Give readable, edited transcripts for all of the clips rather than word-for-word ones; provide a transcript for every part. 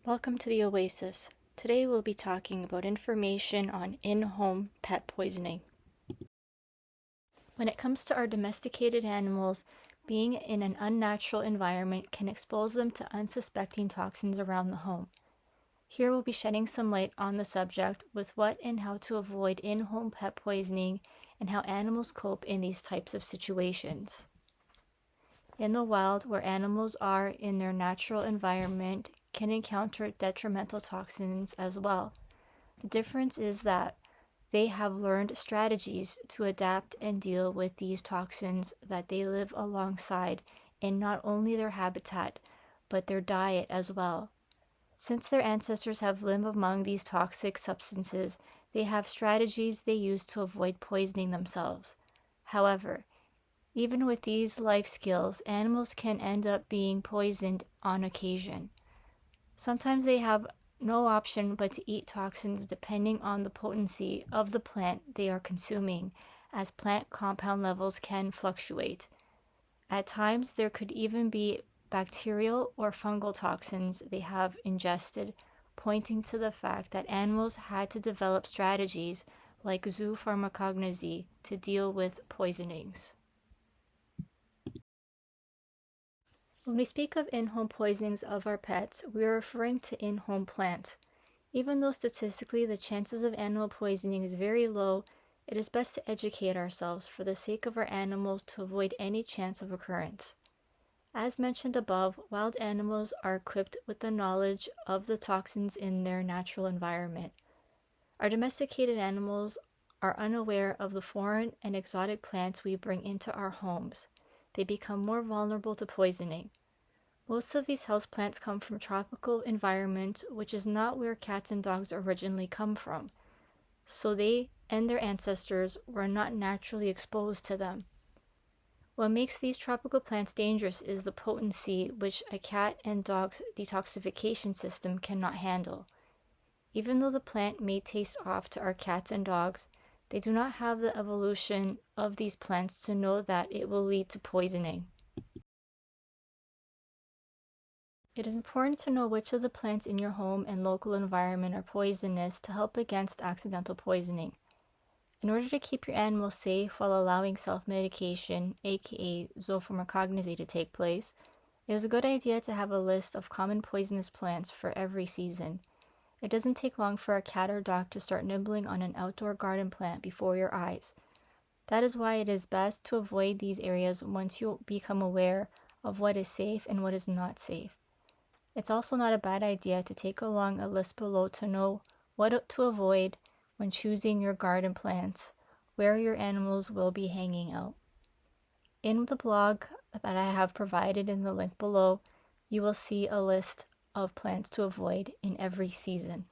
Welcome to the Oasis. Today we'll be talking about information on in-home pet poisoning. When it comes to our domesticated animals, being in an unnatural environment can expose them to unsuspecting toxins around the home. Here we'll be shedding some light on the subject with what and how to avoid in-home pet poisoning and how animals cope in these types of situations. In the wild, where animals are in their natural environment, can encounter detrimental toxins as well. The difference is that they have learned strategies to adapt and deal with these toxins that they live alongside in not only their habitat, but their diet as well. Since their ancestors have lived among these toxic substances, they have strategies they use to avoid poisoning themselves. However, even with these life skills, animals can end up being poisoned on occasion. Sometimes they have no option but to eat toxins depending on the potency of the plant they are consuming, as plant compound levels can fluctuate. At times, there could even be bacterial or fungal toxins they have ingested, pointing to the fact that animals had to develop strategies like zoopharmacognosy to deal with poisonings. When we speak of in-home poisonings of our pets, we are referring to in-home plants. Even though statistically the chances of animal poisoning is very low, it is best to educate ourselves for the sake of our animals to avoid any chance of occurrence. As mentioned above, wild animals are equipped with the knowledge of the toxins in their natural environment. Our domesticated animals are unaware of the foreign and exotic plants we bring into our homes. They become more vulnerable to poisoning. Most of these houseplants come from tropical environments, which is not where cats and dogs originally come from. So they and their ancestors were not naturally exposed to them. What makes these tropical plants dangerous is the potency which a cat and dog's detoxification system cannot handle. Even though the plant may taste off to our cats and dogs, they do not have the evolution of these plants to know that it will lead to poisoning. It is important to know which of the plants in your home and local environment are poisonous to help against accidental poisoning. In order to keep your animals safe while allowing self-medication, aka zoopharmacognosy, to take place, it is a good idea to have a list of common poisonous plants for every season. It doesn't take long for a cat or dog to start nibbling on an outdoor garden plant before your eyes. That is why it is best to avoid these areas once you become aware of what is safe and what is not safe. It's also not a bad idea to take along a list below to know what to avoid when choosing your garden plants, where your animals will be hanging out. In the blog that I have provided in the link below, you will see a list of plants to avoid in every season.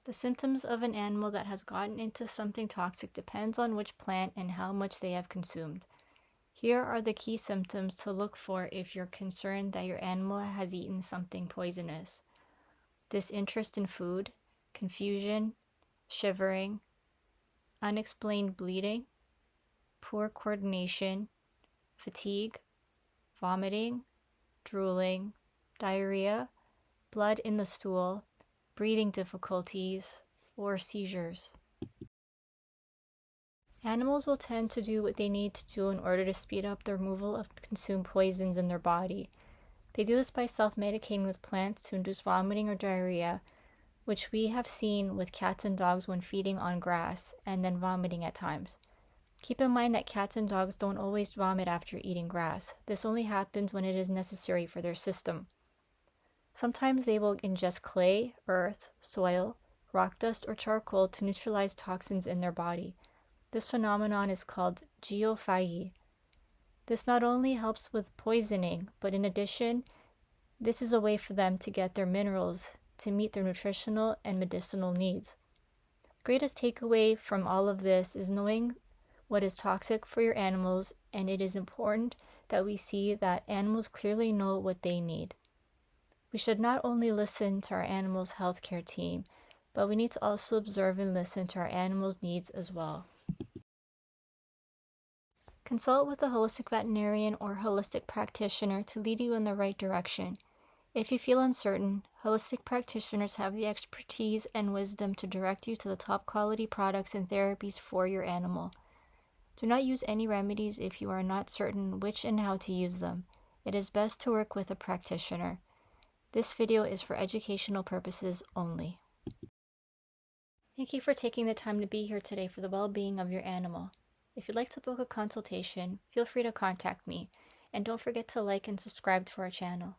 The symptoms of an animal that has gotten into something toxic depends on which plant and how much they have consumed. Here are the key symptoms to look for if you're concerned that your animal has eaten something poisonous: disinterest in food, confusion, shivering, unexplained bleeding, poor coordination, fatigue, vomiting, drooling, diarrhea, blood in the stool, breathing difficulties, or seizures. Animals will tend to do what they need to do in order to speed up the removal of consumed poisons in their body. They do this by self-medicating with plants to induce vomiting or diarrhea, which we have seen with cats and dogs when feeding on grass and then vomiting at times. Keep in mind that cats and dogs don't always vomit after eating grass. This only happens when it is necessary for their system. Sometimes they will ingest clay, earth, soil, rock dust, or charcoal to neutralize toxins in their body. This phenomenon is called geophagy. This not only helps with poisoning, but in addition, this is a way for them to get their minerals to meet their nutritional and medicinal needs. The greatest takeaway from all of this is knowing what is toxic for your animals, and it is important that we see that animals clearly know what they need. We should not only listen to our animals' healthcare team, but we need to also observe and listen to our animals' needs as well. Consult with a holistic veterinarian or holistic practitioner to lead you in the right direction. If you feel uncertain, holistic practitioners have the expertise and wisdom to direct you to the top quality products and therapies for your animal. Do not use any remedies if you are not certain which and how to use them. It is best to work with a practitioner. This video is for educational purposes only. Thank you for taking the time to be here today for the well-being of your animal. If you'd like to book a consultation, feel free to contact me, and don't forget to like and subscribe to our channel.